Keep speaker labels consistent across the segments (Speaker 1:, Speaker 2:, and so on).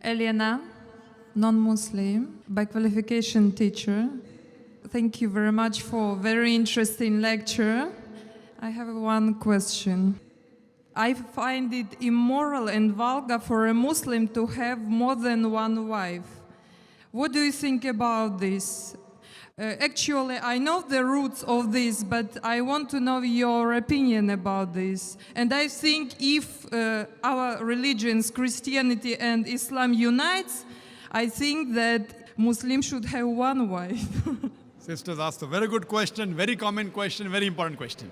Speaker 1: Aleena, non-Muslim, by qualification teacher. Thank you very much for a very interesting lecture. I have one question. I find it immoral and vulgar for a Muslim to have more than one wife. What do you think about this? Actually, I know the roots of this, but I want to know your opinion about this. And I think if our religions, Christianity and Islam unites, I think that Muslims should have one wife.
Speaker 2: Sisters asked a very good question, very common question, very important question.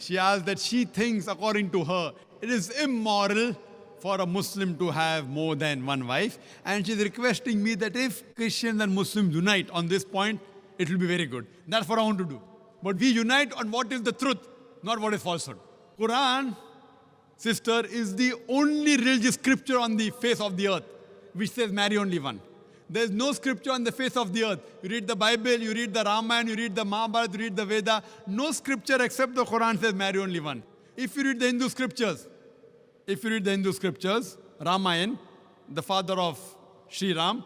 Speaker 2: She asked that she thinks, according to her, it is immoral for a Muslim to have more than one wife. And she's requesting me that if Christians and Muslims unite on this point, it will be very good. That's what I want to do. But we unite on what is the truth, not what is falsehood. Quran, sister, is the only religious scripture on the face of the earth which says marry only one. There is no scripture on the face of the earth. You read the Bible, you read the Ramayana, you read the Mahabharata, you read the Veda. No scripture except the Quran says marry only one. If you read the Hindu scriptures, Ramayana, the father of Sri Ram,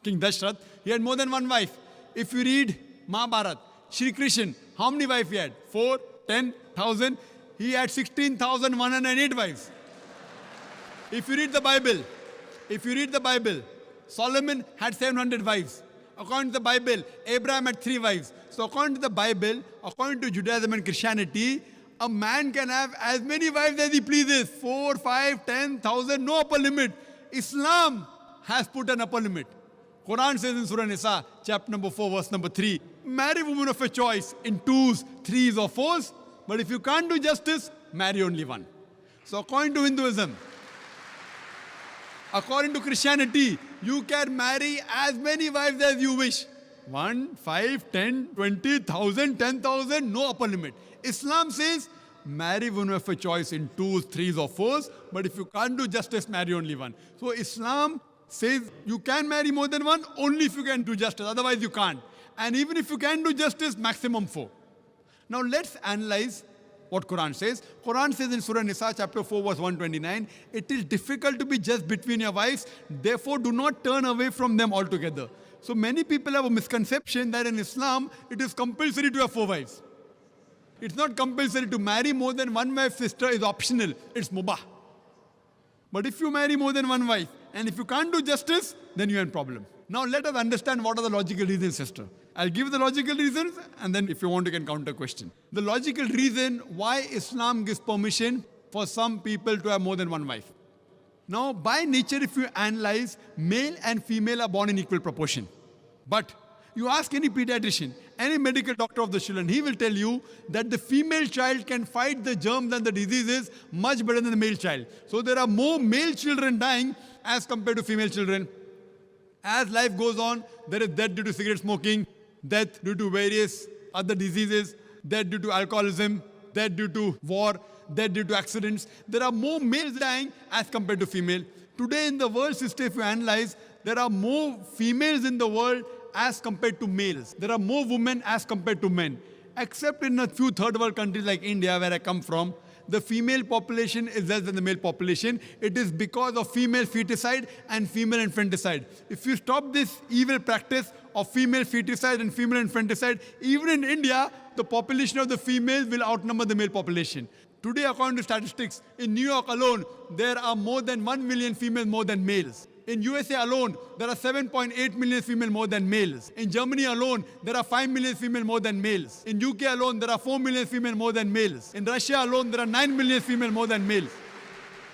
Speaker 2: King Dashrath, he had more than one wife. If you read Mahabharata, Sri Krishna, how many wives he had? 4, 10,000. He had 16,108 wives. If you read the Bible, Solomon had 700 wives. According to the Bible, Abraham had 3 wives. So according to the Bible, according to Judaism and Christianity, a man can have as many wives as he pleases. 4, 5, 10,000, no upper limit. Islam has put an upper limit. Quran says in Surah Nisa, chapter number 4, verse number 3, marry women of your choice in 2s, 3s or 4s. But if you can't do justice, marry only one. So according to Hinduism, according to Christianity, you can marry as many wives as you wish. 1, 5, 10, 20,000, 10,000, no upper limit. Islam says, marry women of your choice in 2s, 3s or 4s, but if you can't do justice, marry only one. So Islam says you can marry more than one only if you can do justice, otherwise you can't. And even if you can do justice, maximum 4. Now let's analyze what Quran says. Quran says in Surah Nisa, chapter 4, verse 129, it is difficult to be just between your wives, therefore do not turn away from them altogether. So many people have a misconception that in Islam, it is compulsory to have 4 wives. It's not compulsory to marry more than one wife, sister, is optional. It's mubah. But if you marry more than one wife, and if you can't do justice, then you have a problem. Now let us understand what are the logical reasons, sister. I'll give the logical reasons, and then if you want, you can counter question. The logical reason why Islam gives permission for some people to have more than one wife. Now, by nature, if you analyze, male and female are born in equal proportion. But you ask any pediatrician, any medical doctor of the children, he will tell you that the female child can fight the germs and the diseases much better than the male child. So there are more male children dying as compared to female children. As life goes on, there is death due to cigarette smoking, death due to various other diseases, death due to alcoholism, death due to war, death due to accidents. There are more males dying as compared to female. Today in the world, sister, if you analyze, there are more females in the world as compared to males. There are more women as compared to men. Except in a few third world countries like India, where I come from, the female population is less than the male population. It is because of female feticide and female infanticide. If you stop this evil practice of female feticide and female infanticide, even in India, the population of the females will outnumber the male population. Today, according to statistics, in New York alone, there are more than 1 million females more than males. In USA alone, there are 7.8 million females more than males. In Germany alone, there are 5 million females more than males. In UK alone, there are 4 million females more than males. In Russia alone, there are 9 million females more than males.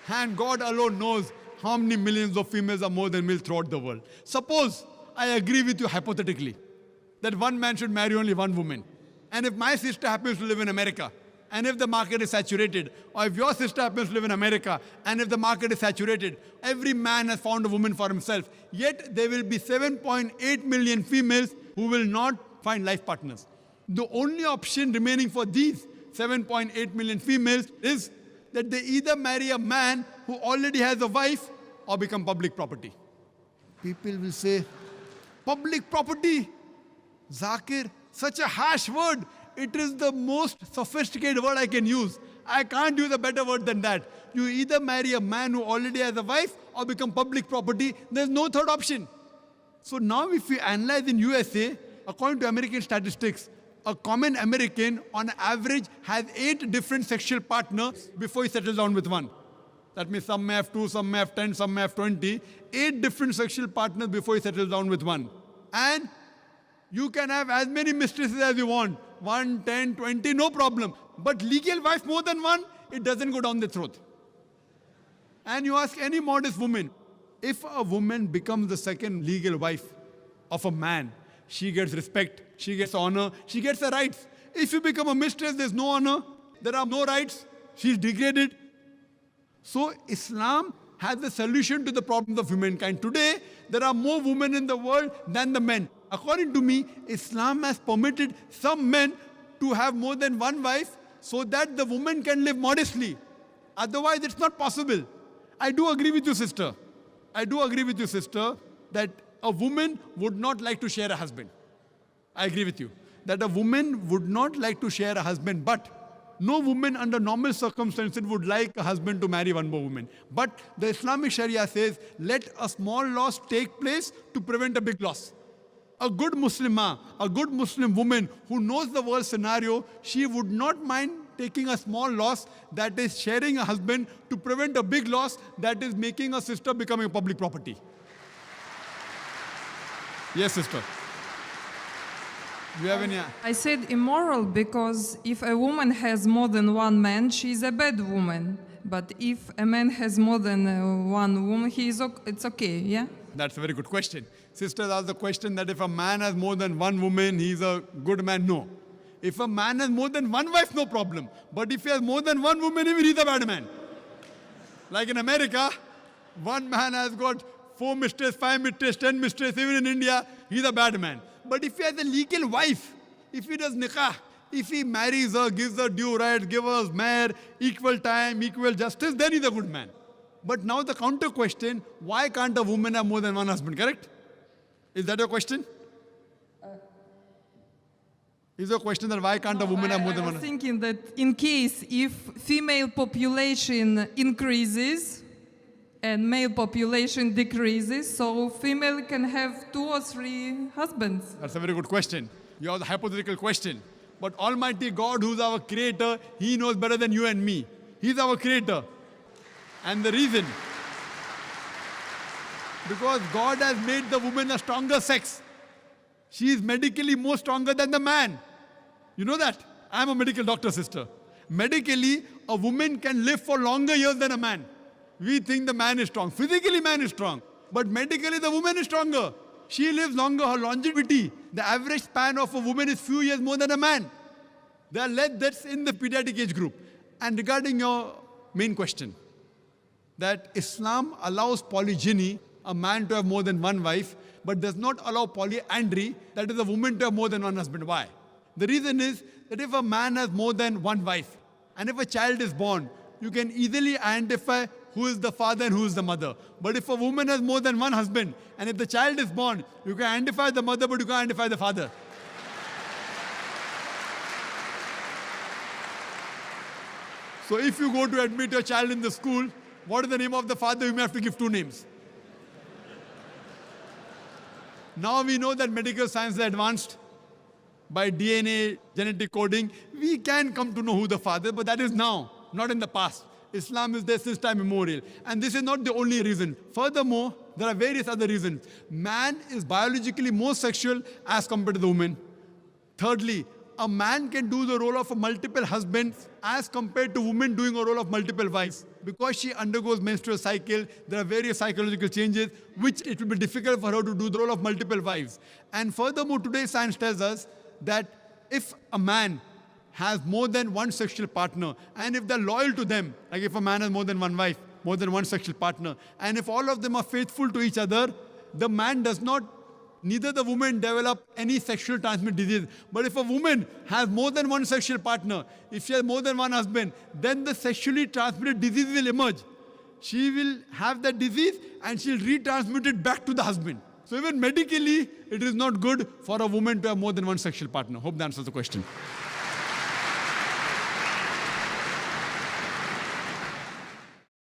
Speaker 2: And God alone knows how many millions of females are more than males throughout the world. Suppose I agree with you hypothetically that one man should marry only one woman. And if my sister happens to live in America, and if the market is saturated, or if your sister happens to live in America, and if the market is saturated, every man has found a woman for himself. Yet there will be 7.8 million females who will not find life partners. The only option remaining for these 7.8 million females is that they either marry a man who already has a wife or become public property. People will say, public property? Zakir, such a harsh word. It is the most sophisticated word I can use. I can't use a better word than that. You either marry a man who already has a wife or become public property. There's no third option. So now if we analyze in USA, according to American statistics, a common American on average has 8 different sexual partners before he settles down with one. That means some may have 2, some may have 10, some may have 20. 8 different sexual partners before he settles down with one. And you can have as many mistresses as you want. 1, 10, 20, no problem. But legal wife more than one, it doesn't go down the throat. And you ask any modest woman, if a woman becomes the second legal wife of a man, she gets respect, she gets honor, she gets her rights. If you become a mistress, there's no honor, there are no rights, she's degraded. So Islam has the solution to the problems of humankind. Today, there are more women in the world than the men. According to me, Islam has permitted some men to have more than one wife so that the woman can live modestly. Otherwise, it's not possible. I do agree with you, sister. I do agree with you, sister, that a woman would not like to share a husband. I agree with you. That a woman would not like to share a husband, but no woman under normal circumstances would like a husband to marry one more woman. But the Islamic Sharia says, let a small loss take place to prevent a big loss. A good Muslimah, a good Muslim woman who knows the world scenario, she would not mind taking a small loss, that is sharing a husband, to prevent a big loss, that is making a sister becoming a public property. Yes, sister. Do you have any?
Speaker 1: I said immoral because if a woman has more than one man, she is a bad woman. But if a man has more than one woman, it's okay, yeah?
Speaker 2: That's a very good question. Sisters asked the question that if a man has more than one woman, he's a good man. No. If a man has more than one wife, no problem. But if he has more than one woman, even he's a bad man. Like in America, one man has got 4 mistresses, 5 mistresses, 10 mistresses. Even in India, he's a bad man. But if he has a legal wife, if he does nikah, if he marries her, gives her due rights, gives her mahr, equal time, equal justice, then he's a good man. But now the counter question, why can't a woman have more than one husband, correct? Is that your question? Is your question that why can't a woman have more than one?
Speaker 1: I was thinking that in case if female population increases and male population decreases, so female can have 2 or 3 husbands.
Speaker 2: That's a very good question. You have the hypothetical question. But Almighty God, who's our creator, He knows better than you and me. He's our creator. And the reason, because God has made the woman a stronger sex. She is medically more stronger than the man. You know that? I'm a medical doctor, sister. Medically, a woman can live for longer years than a man. We think the man is strong. Physically, man is strong. But medically, the woman is stronger. She lives longer. Her longevity, the average span of a woman is few years more than a man. There are less deaths in the pediatric age group. And regarding your main question, that Islam allows polygyny, a man to have more than one wife, but does not allow polyandry, that is a woman to have more than one husband. Why? The reason is that if a man has more than one wife, and if a child is born, you can easily identify who is the father and who is the mother. But if a woman has more than one husband, and if the child is born, you can identify the mother, but you can't identify the father. So if you go to admit your child in the school, what is the name of the father? You may have to give 2 names. Now we know that medical science is advanced. By DNA, genetic coding, we can come to know who the father is, but that is now, not in the past. Islam is there since time immemorial. And this is not the only reason. Furthermore, there are various other reasons. Man is biologically more sexual as compared to the woman. Thirdly, a man can do the role of a multiple husband as compared to women doing a role of multiple wives. Because she undergoes menstrual cycle, there are various psychological changes which it will be difficult for her to do the role of multiple wives. And furthermore, today's science tells us that if a man has more than one sexual partner, and if they're loyal to them, like if a man has more than one wife, more than one sexual partner, and if all of them are faithful to each other, the man does not, neither the woman develop any sexual transmitted disease. But if a woman has more than one sexual partner, if she has more than one husband, then the sexually transmitted disease will emerge. She will have that disease and she'll retransmit it back to the husband. So even medically, it is not good for a woman to have more than one sexual partner. Hope that answers the question.